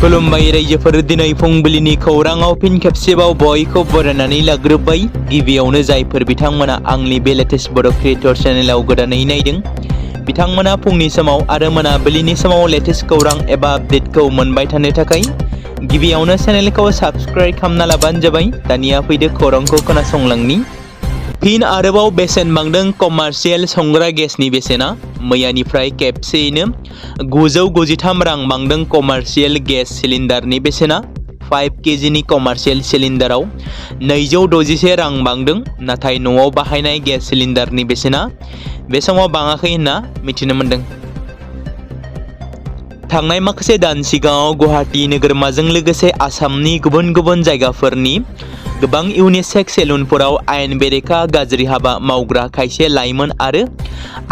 खुलुमबाय रायजोफोर, दिनै फुंबिलिनि खौराङाव फिन खेबसेबाव बयखौ बरायनानै लाग्रोबाय। गिबियावनो जायफोर बिथांमोना आंनि बे लेटेस्ट बड' क्रिएटर चेनेलाव गोदानै नायदों, बिथांमोना फुंनि समाव आरो मोनाबिलिनि समाव लेटेस्ट खौरां एबा आपडेटखौ मोनबाय थानो थाखाय गिबियावनो चेनेलखौ साबस्क्राइब खालामना लाबानो जाबाय। दानिया फैदो खौरांखौ खोनासंलांनि। फिन आरोबाव बेसेन बांदों कमार्शियेल संग्रा गेसनि बेसेना। मैयानिफ्राय खेबसेयैनो 993 रां बांदों कमार्शियेल गेस सिलिन्डारनि बेसेना। 5 केजिनि कमार्शियेल सिलिन्डाराव 261 रां बांदों। नाथाय न'आव बाहायनाय गेस सिलिन्डारनि बेसेना बे समाव बाङाखै होनना मिथिनो मोन्दों। थांनाय माखासे दान सिगाङाव गुवाहाटी नोगोरमाजों लोगोसे आसामनि गुबुन गुबुन जायगाफोरनि गोबां इउनिसेक्स सेलुनफोराव आयेन बेरेखा गाज्रि हाबा मावग्रा खायसे लाइमोन आरो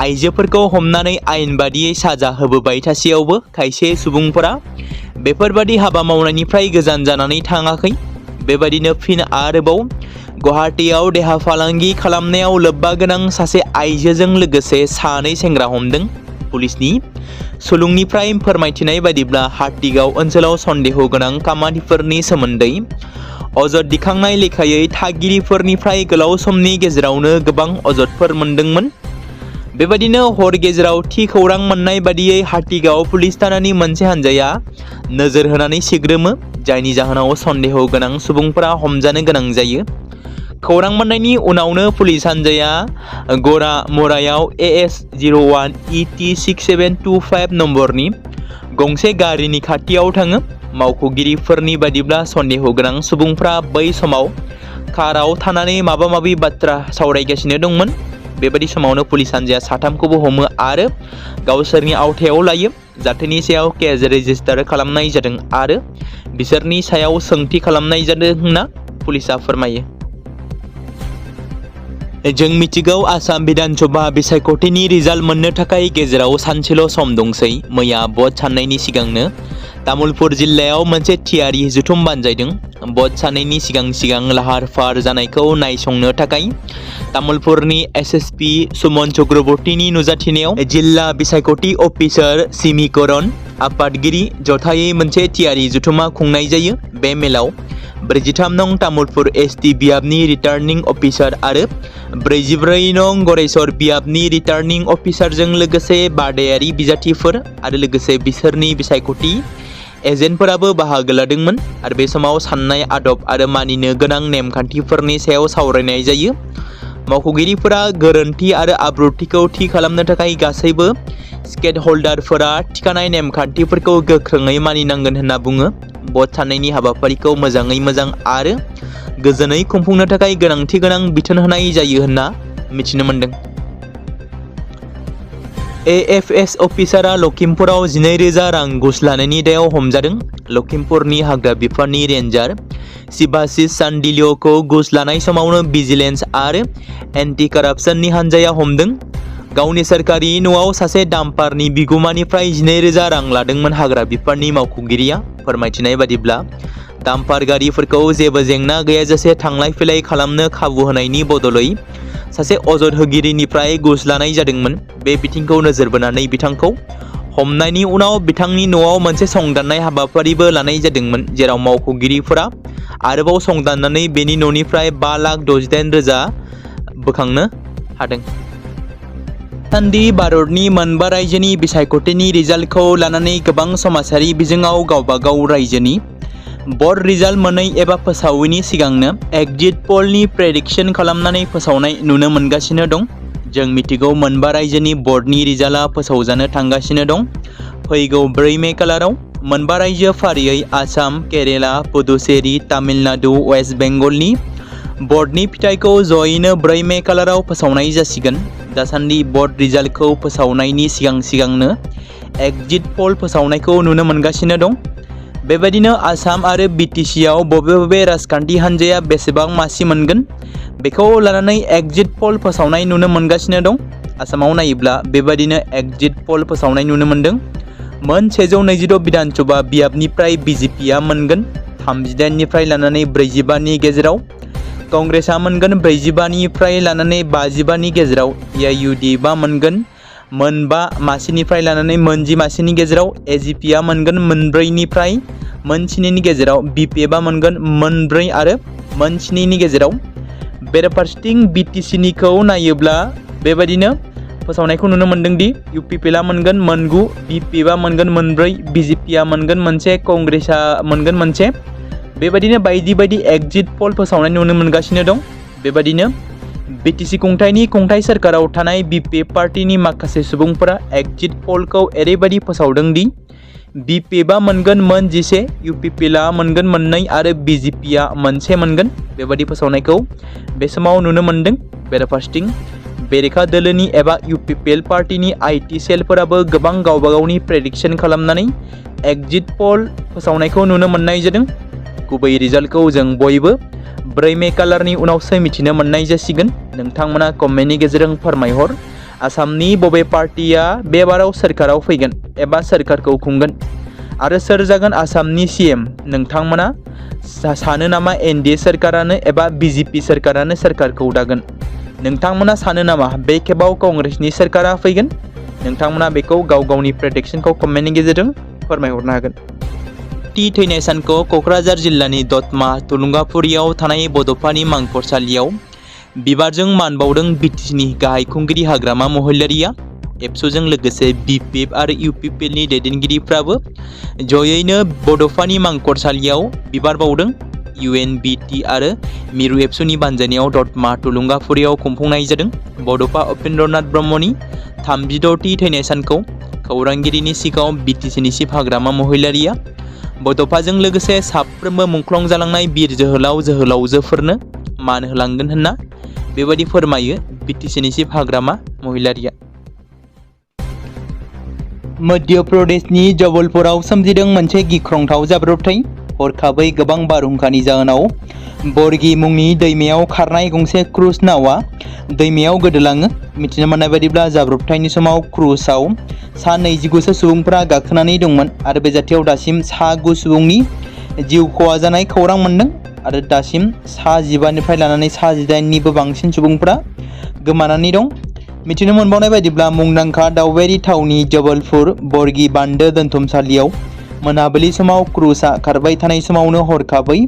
आइजोफोरखौ हमनानै आयेन बादियै साजा होबोबाय थासेयावबो खायसे सुबुंफोरा बेफोरबादि हाबा मावनायनिफ्राय गोजान जानानै थाङाखै। बेबादिनो फिन आरोबाव गुवाहाटीआव देहा फालांगि खालामनायाव लोब्बा गोनां सासे आइजोजों लोगोसे 2 सेंग्रा हमदों। पुलिसनि सुलुंनिफ्राय फोरमायथिनाय बादिब्ला हाटीगाव ओनसोलाव सन्देह गोनां खामानिफोरनि सोमोन्दै अजद दिखांनाय लेखायै थागिरिफोरनिफ्राय गोलाव समनि गेजेरावनो गोबां अजदफोर मोनदोंमोन। बेबादिनो हर गेजेराव थि खौरां मोननाय बादियै हाटीगाव पुलिस थानानि मोनसे हानजाया नोजोर होनानै सिग्रोमो, जायनि जाहोनाव सन्देह गोनां सुबुंफोरा हमजानो गोनां जायो। खौरां मोननायनि उनावनो पुलिस हानजाया गरा मरायाव AS01 ET6725 नम्बरनि गंसे गारिनि खाथियाव थाङो। मावख'गिरिफोरनि बादिब्ला सन्देह गोनां सुबुंफ्रा बै समाव काराव थानानै माबा माबि बाथ्रा सावरायगासिनो दंमोन। बेबादि समावनो पुलिस हानजाया 3खौबो हमो आरो गावसोरनि आवथायाव लायो। जाथायनि सायाव केस रेजिस्टार खालामनाय जादों आरो बिसोरनि सायाव सोंथि खालामनाय जादों होनना पुलिसा फोरमायो। जों मिथिगौ आसाम विधान सभा बिसायख'थिनि रिजाल्ट मोननो थाखाय गेजेराव सानसेल' सम दंसै। मैया भट साननायनि सिगांनो तामुलपुर जिल्लायाव मोनसे थियारि जथुम बानजायदों। भट साननायनि सिगां लाहार फाहार जानायखौ नायसंनो थाखाय तामुलपुरनि SSP सुमन चक्रवर्तीनि नुजाथिनायाव जिल्ला बिसायख'थि अफिसार सिमिकरण आफादगिरि जथायै मोनसे थियारि जथुमा खुंनाय जायो। बे मेलाव 43 नं तामुलपुर ST बियाबनि रिटार्निं अफिसार आरो 44 नं गरेस्वर बियाबनि रिटार्निं अफिसारजों लोगोसे बादायारि बिजाथिफोर आरो लोगोसे बिसोरनि बिसायख'थि एजेन्टफोराबो बाहागो लादोंमोन। आरो बे समाव साननाय आदब आरो मानिनो गोनां नेमखान्थिफोरनि सायाव सावरायनाय जायो। मावख'गिरिफोरा गोरोन्थि आरो आब्रुथिखौ थि खालामनो थाखाय गासैबो स्टेक हल्डारफोरा थिखानाय नेमखान्थिफोरखौ गोख्रोङै मानिनांगोन होनना बुङो। भट साननायनि हाबाफारिखौ मोजाङै मोजां आरो गोजोनै खुंफुंनो थाखाय गोनांथि गोनां बिथोन होनाय जायो होनना मिथिनो मोन्दों। AFS अफिसारा लखिमपुराव 12,000 रां घुस लानायनि दायाव हमजादों। लखिमपुरनि हाग्रा बिफाननि रेन्जार शिभाशिष चान्डिल्यखौ घुस लानाय समावनो भिजिलेन्स आरो एन्टि कारापसननि हानजाया हमदों। गावनि सोरखारि न'आव सासे डाम्पारनि बिगुमानिफ्राय 12,000 रां लादोंमोन हाग्रा बिफाननि मावख'गिरिया। फोरमायथिनाय बादिब्ला डाम्पार गारिफोरखौ जेबो जेंना गैयाजासे थांलाय फैलाय खालामनो खाबु होनायनि बदलै सासे अजद होगिरिनिफ्राय घुस लानाय जादोंमोन। बे बिथिंखौ नोजोर बोनानै बिथांखौ हमनायनि उनाव बिथांनि न'आव मोनसे संदाननाय हाबाफारिबो लानाय जादोंमोन, जेराव मावख'गिरिफोरा आरोबाव संदाननानै बेनि न'निफ्राय 5,68,000 बोखांनो हादों। दासान्दि भारतनि मोनबा रायजोनि बिसायख'थिनि रिजाल्टखौ लानानै गोबां समाजारि बिजोङाव गावबागाव रायजोनि भट रिजाल्ट मोनै एबा फोसावैनि सिगांनो एक्जिट पलनि प्रेडिक्शन खालामनानै फोसावनाय नुनो मोनगासिनो दं। जों मिथिगौ मोनबा रायजोनि भटनि रिजाल्टआ फोसावजानो थांगासिनो दं। फैगौ 4 मे खालाराव मोनबा रायजो फारियै आसाम, केरेला, पुडुचेरी, तामिलनाडु, वेस्ट बेंगलनि भटनि फिथाइखौ जयैनो 4 मे खालाराव फोसावनाय जासिगोन। दासान्दि भट रिजाल्टखौ फोसावनायनि सिगांनो एक्जिट पल फोसावनायखौ नुनो मोनगासिनो दं। बेबायदिनो आसाम आरो BTC आव बबे राजखान्थि हान्जाया बेसेबां मासि मोनगोन बेखौ लानानै एक्जिट पल फोसावनाय नुनो मोनगासिनो दं। आसामाव नायोब्ला बेबायदिनो एक्जिट पल फोसावनाय नुनो मोन्दों। मोन 126 विधान सभा बियाबनिफ्राय BJPआ मोनगोन 38 निफ्राय लानानै 45 नि गेजेराव, कंग्रेसआ मोनगोन 45 निफ्राय लानानै 55 नि गेजेराव, AIUDFआ मोनगोन मोनबा मासिनिफ्राय लानानै 10 मासिनि गेजेराव, AGPआ मोनगोन 4 निफ्राय मोन 7नि गेजेराव BPF मोनगोन मोन 4 आरो मोन 7नि गेजेराव बेराफारसेथिं BTC-निखौ नायोब्ला बेबायदिनो फोसावनायखौ नुनो मोनदों दि UPPL मोनगोन मोन 9, BPF मोनगोन मोन 4, BJP मोनगोन मोनसे, कंग्रेसआ मोनगोन मोनसे। बेबायदिनो बायदि बायदि एग्जिट पोल फोसावनाय नुनो मोनगासिनो दं। बेबायदिनो BTC खुंथाय सोरखाराव थानाय BPF पार्टीनि माखासे सुबुंफोरा एग्जिट पोलखौ ओरैबायदि फोसावदों दि BPF मोनगोन मोन 11, UPPL मोनगोन मोन 2 आरो BJP मोनसे मोनगोन। बेबायदि फोसावनायखौ बे समाव नुनो मोनदों। बेराफारसेथिं बेरेखा दोलोनि एबा UPPL पार्टीनि IT सेलफोराबो गोबां गावबागावनि प्रेडिक्शन खालामनानै एग्जिट पोल फोसावनायखौ नुनो मोननाय जादों। गुबै रिजाल्टखौ जों बयबो 4 मे खालारनि उनावसो मिथिनो मोननाय जासिगोन। नोंथांमोना कमेन्टनि गेजेरजों फोरमायहर आसामनि बबे पार्टीया बे बाराव सोरखाराव फैगोन एबा सोरखारखौ खुंगोन आरो सोर जागोन आसामनि CM। नोंथांमोना सानो नामा NDA सोरखारानो एबा BJP सोरखारानो सोरखारखौ दागोन? नोंथांमोना सानो नामा बे खेबाव कंग्रेसनि सोरखारा फैगोन? नोंथांमोना बेखौ गाव गावनि प्रेडिक्शनखौ कमेन्टनि गेजेरजों फोरमायहरनो हागोन। थैनाय सानखौ क'क्राझार जिल्लानि दतमा थुलुंगाफुरियाव थानाय बड'फानि मांखरसालियाव बिबारजों मान बावदों BTC-नि गाहाय खुंगिरि हाग्रामा महिलारिया। एबसुजों लोगोसे BPF आरो UPPL-नि दैदेनगिरिफ्राबो जयैनो बड'फानि मांखरसालियाव बिबार बावदों। UNBT आरो मिरु एबसुनि बानजायनायाव दतमा थुलुंगाफुरियाव खुंफुंनाय जादों। बड'फा उपेन्द्रनाथ ब्रह्मनि 36थि थैनाय सानखौ खौरांगिरिनि सिगाङाव BTC-नि चिफ हाग्रामा महिलारिया बड'फाजों लोगोसे साफ्रोमबो मुंख्लं जालांनाय बिर जोहोलावजोफोरनो मान होलांगोन होनना बेबायदि फोरमायो BTC-नि चिफ हाग्रामा महिलारिया। मध्य प्रदेशनि जबलपुराव सोमजिदों मोनसे गिख्रंथाव जाब्रबथाय। हरखाबै गोबां बारहुंखानि जाहोनाव बरगी मुंनि दैमायाव खारनाय गंसे क्रुज नावआ दैमायाव गोदोलाङो। मिथिनो मोननाय बायदिब्ला जाब्रबथायनि समाव क्रुजआव सा 29 सुबुंफोरा गाखोनानै दंमोन आरो बे जाथायाव दासिम सा 9 सुबुंनि जिउ खहा जानाय खौरां मोनदों आरो दासिम सा 15निफ्राय लानानै सा 18निबो बांसिन सुबुंफोरा गोमानानै दं। मिथिनो मोनबावनाय बायदिब्ला मुंदांखा दावबायारि थावनि जबलपुर बरगी बान्दो दोनथुमसालियाव मोनाबिलि समाव क्रुजआ खारबाय थानाय समावनो हरखाबै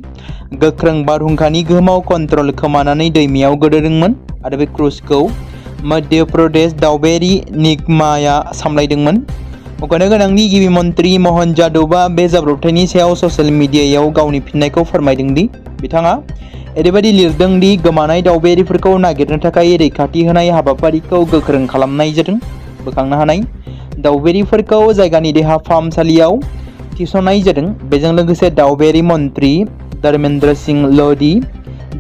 गोख्रों बारहुंखानि गोहोमाव कन्ट्रल खोमानानै दैमायाव गोदोदोंमोन आरो बे क्रुजखौ मध्य प्रदेश दावबायारि निगमाया सामलायदोंमोन। मख'नो गोनांनि गिबि मन्त्रि महन जादवआ बे जाब्रबथायनि सायाव ससियेल मिडियायाव गावनि फिननायखौ फोरमायदों दि बिथाङा ओरैबायदि लिरदों दि गोमानाय दावबायारिफोरखौ नागिरनो थाखाय रैखाथि होनाय हाबाफारिखौ गोख्रों खालामनाय जादों। बोखांनो हानाय दावबायारिफोरखौ जायगानि देहा फाहामसालियाव थिसननाय जादों। बेजों लोगोसे दावबायारि मन्त्रि Dharmendra Singh Lodhi,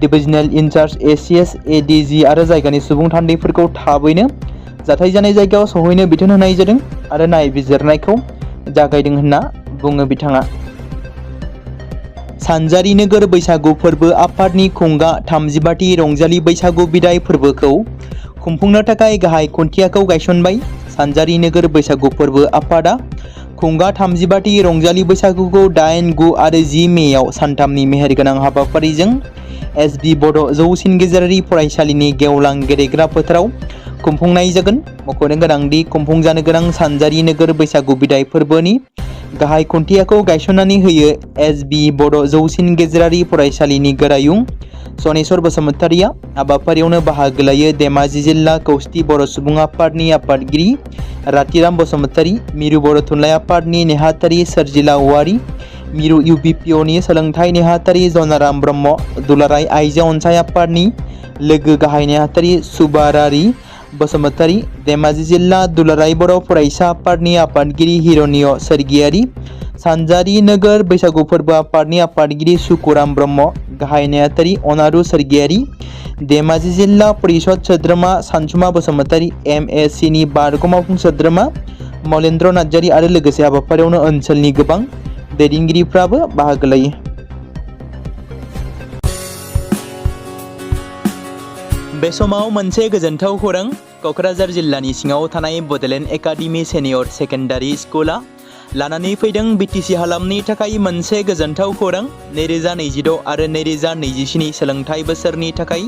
divisional incharge ACS ADG आरो जायगानि सुबुं थान्दैफोरखौ थाबैनो जाथाय जानाय जायगायाव सहैनो बिथोन होनाय जादों आरो नायबिजिरनायखौ जागायदों होनना बुङो बिथाङा। सानजारि नोगोर बैसागु फोरबो आफादनि खुंगा 35थि रंजालि बैसागु बिदाय फोरबोखौ खुंफुंनो थाखाय गाहाय खुन्थियाखौ गायसनबाय। सानजारि नोगोर बैसागु फोरबो आफादा खुंगा 35थि रंजालि बैसागुखौ 8, 9 आरो 10 मेयाव सानथामनि मेहेरगोनां हाबाफारिजों SB बड' जौसिन गेजेरारि फरायसालिनि गेवलां गेलेग्रा फोथाराव खुंफुंनाय जागोन। मख'नो गोनांदि खुंफुंजानो गोनां सानजारि नोगोर बैसागु बिदाय फोरबोनि गाहाय खुन्थियाखौ गायसननानै होयो SB बड' जौसिन गेजेरारि फरायसालिनि गोरायुं सनेस्वर बसुमतारिया। हाबाफारियावनो बाहागो लायो धेमाजि जिल्ला खौसेथि बर' सुबुं आफादनि आफादगिरि रातिराम बसुमतारि, मिरु बर' थुनलाइ आफादनि नेहाथारि सोरजिला औवारी, मिरु UPPOनि सोलोंथाइ नेहाथारि जनाराम ब्रह्म, दुलाराय आइजो अनसाय आफादनि लोगो गाहाय नेहाथारि सुबारारि बसुमतारि, धेमाजि जिल्ला दुलाराय बर' फरायसा आफादनि आफादगिरि हिरण्य सोरगियारि, सानजारि नोगोर बैसागु फोरबो आफादनि आफादगिरि सुकुराम ब्रह्म, गाहाय नेहाथारि अनारु सोरगियारि, धेमाजि जिल्ला परिषद सोद्रोमा सानसुमा बसुमतारि, MACनि बारग' मावफुं सोद्रोमा मलेन्द्र नार्जारि आरो लोगोसे हाबाफारियावनो ओनसोलनि गोबां दैदेनगिरिफ्राबो बाहागो लायो। बे समाव मोनसे गोजोनथाव खौरां। क'क्राझार जिल्लानि सिङाव थानाय बड'लेण्ड एकाडेमि सेनियर सेकेन्डारि स्कुला लानानै फैदों BTC हालामनि थाखाय मोनसे गोजोनथाव खौरां। 2026 आरो 2027 सोलोंथाइ बोसोरनि थाखाय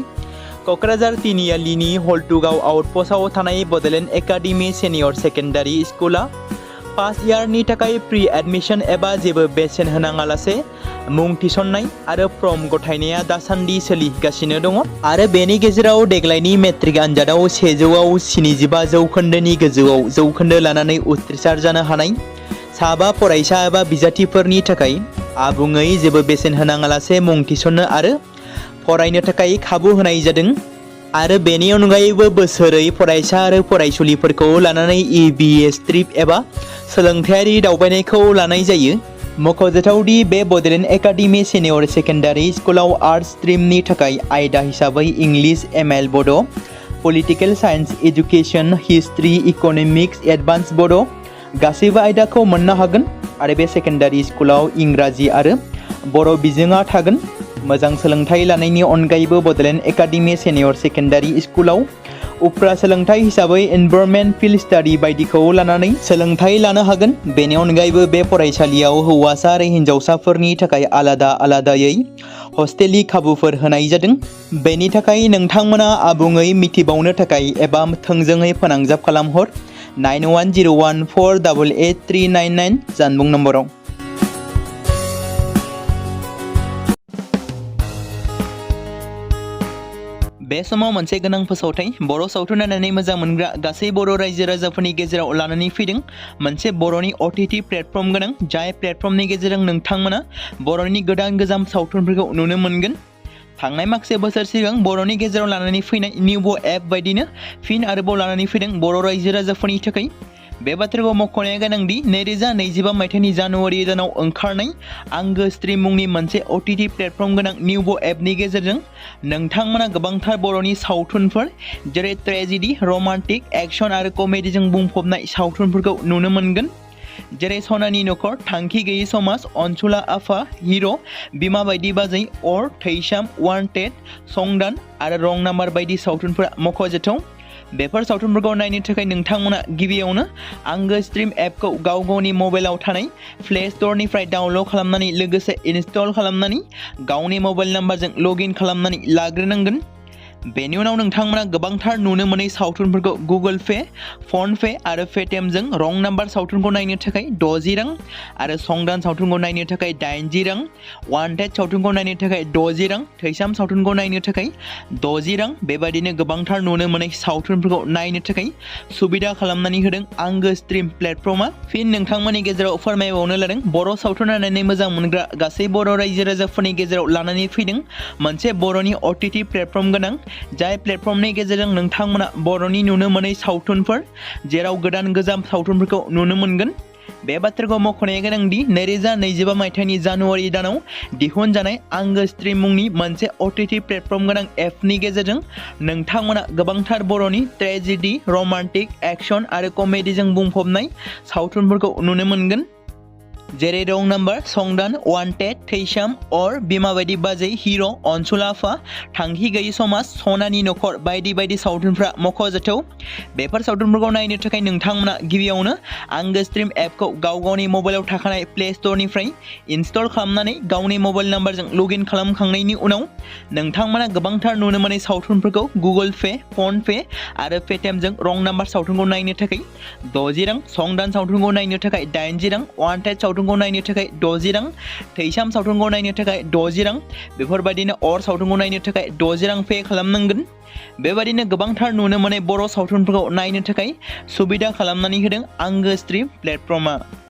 क'क्राझार तिनिआलिनि हल्टुगाव आउटपस्टआव थानाय बड'लेण्ड एकाडेमि सेनियर सेकेन्डारि स्कुला फार्स्ट इयारनि थाखाय प्रि एडमिशन एबा जेबो बेसेन होनाङालासे मुं थिसननाय आरो फर्म गथायनाया दासान्दि सोलिगासिनो दङ आरो बेनि गेजेराव देग्लायनि मेट्रिक आनजादाव 100आव 75 जौखोन्दोनि गोजौआव जौखोन्दो लानानै उथ्रिसार जानो हानाय साबा फरायसा एबा बिजाथिफोरनि थाखाय आबुङै जेबो बेसेन होनाङालासे मुं थिसननो आरो फरायनो थाखाय खाबु होनाय जादों आरो बेनि अनगायैबो बोसोरै फरायसा आरो फरायसुलिफोरखौ लानानै EBS ट्रिप एबा सोलोंथायारि दावबायनायखौ लानाय जायो। मख'जाथावदि बे बड'लेण्ड एकाडेमि सिनियर सेकेन्डारि स्कुलाव आर्ट्स स्ट्रिमनि थाखाय आयदा हिसाबै इंलिश ML बड', political science education, history, economics, advance बड' गासैबो आयदाखौ मोननो हागोन आरो बे सेकेन्डारि स्कुलाव इंराजि आरो बर' बिजोङा थागोन। मोजां सोलोंथाइ लानायनि अनगायैबो बड'लेण्ड एकाडेमि सिनियर सेकेन्डारि स्कुलाव उफ्रा सोलोंथाइ हिसाबै एनभायरनमेन्ट फिल्ड स्टाडि बायदिखौ लानानै सोलोंथाइ लानो हागोन। बेनि अनगायैबो बे फरायसालियाव हौवासा आरो हिन्जावसाफोरनि थाखाय आलादा आलादायै हस्टेलनि खाबुफोर होनाय जादों। बेनि थाखाय नोंथांमोना आबुङै मिथिबावनो थाखाय एबा थोंजोङै फोनांजाब खालामहर 9101488399 जानबुं नम्बराव। बे समाव मोनसे गोनां फोसावथाय बर' सावथुन नायनानै मोजां मोनग्रा गासै बर' रायजो राजाफोरनि गेजेराव लानानै फैदों मोनसे बर'नि OTT प्लेटफर्म गोनां जाय प्लेटफर्मनि गेजेरजों नोंथांमोना बर'नि गोदान गोजाम सावथुनफोरखौ नुनो मोनगोन। थांनाय माखासे बोसोर सिगां बर'नि गेजेराव लानानै फैनाय निउबो एप बायदिनो फिन आरोबाव लानानै फैदों बर' रायजो राजाफोरनि थाखाय। बे बाथ्राखौ मख'नाया गोनांदि 2025 मायथाइनि जानुवारि दानाव ओंखारनाय आंगो स्ट्रिम मुंनि मोनसे OTT प्लेटफर्म गोनां निउबो एपनि गेजेरजों नोंथांमोना गोबांथार बर'नि सावथुनफोर जेरै ट्रेजेडि, रमान्टिक, एक्शन आरो कमेडिजों बुंफबनाय सावथुनफोरखौ नुनो मोनगोन। जेरै सनानि नखर, थांखि गैयै समाज, अनसुला आफा, हिर', बिमा बायदि बाजै, अर, थैसाम, वान्टेड, संदान आरो रं नाम्बार बायदि सावथुनफोरा मख'जाथाव। बेफोर सावथुनफोरखौ नायनो थाखाय नोंथांमोना गिबियावनो आंगो स्ट्रिम एपखौ गावनि मबाइलाव थानाय प्ले स्ट'रनिफ्राय डाउनल'ड खालामनानै लोगोसे इनस्टल खालामनानै गावनि मबाइल नाम्बारजों लगइन खालामनानै लाग्रोनांगोन। बेनि उनाव नोंथांमोना गोबांथार नुनो मोनै सावथुनफोरखौ गुगोल पे, फन पे आरो पेटिएमजों रं नाम्बार सावथुनखौ नायनो थाखाय 60 रां आरो संदान सावथुनखौ नायनो थाखाय 80 रां, वान्टेड सावथुनखौ नायनो थाखाय 60 रां, थैसाम सावथुनखौ नायनो थाखाय 60 रां बेबायदिनो गोबांथार नुनो मोनै सावथुनफोरखौ नायनो थाखाय सुबिदा खालामनानै होदों आंगो स्ट्रिम प्लेटफर्मा। फिन नोंथांमोननि गेजेराव फोरमायबावनो लादों बर' सावथुन नायनानै मोजां मोनग्रा गासै बर' रायजो राजाफोरनि गेजेराव लानानै फैदों मोनसे बर'नि OTT प्लेटफर्म गोनां जाय प्लेटफर्मनि गेजेरजों नोंथांमोना बर'नि नुनो मोनै सावथुनफोर जेराव गोदान गोजाम सावथुनफोरखौ नुनो मोनगोन। बे बाथ्राखौ मख'नाया गोनांदि 2025 मायथाइनि जानुवारि दानाव दिहुनजानाय आंगो स्ट्रिम मुंनि मोनसे OTT प्लेटफर्म गोनां एपनि गेजेरजों नोंथांमोना गोबांथार बर'नि ट्रेजेडि, रमान्टिक, एक्शन आरो कमेडिजों बुंफबनाय सावथुनफोरखौ नुनो मोनगोन। जेरै रं नाम्बार, संदान, वान्टेड, थैसाम, अर, बिमा बायदि बाजै, हिर', अनसुला आफा, थांखि गैयै समाज, सनानि नखर बायदि बायदि सावथुनफ्रा मख'जाथाव। बेफोर सावथुनफोरखौ नायनो थाखाय नोंथांमोना गिबियावनो आंगो स्ट्रिम एपखौ गावनि मबाइलाव थाखानाय प्ले स्ट'रनिफ्राय इनस्टल खालामनानै गावनि मबाइल नाम्बारजों लगइन खालामखांनायनि उनाव नोंथांमोना गोबांथार नुनो मोनै सावथुनफोरखौ गुगोल पे, फन पे आरो पेटिएमजों रं नाम्बार सावथुनखौ नायनो थाखाय 60 रां, संदान सावथुनखौ नायनो थाखाय 80 रां, वान्टेड सावथुनखौ नायनो थाखाय 60 रां, थैसाम सावथुनखौ नायनो थाखाय 60 रां बेफोरबायदिनो अर सावथुनखौ नायनो थाखाय 60 रां पे खालामनांगोन। बेबायदिनो गोबांथार नुनो मोनै बर' सावथुनफोरखौ नायनो थाखाय सुबिदा खालामनानै होदों आंगो स्ट्रिम प्लेटफर्मा।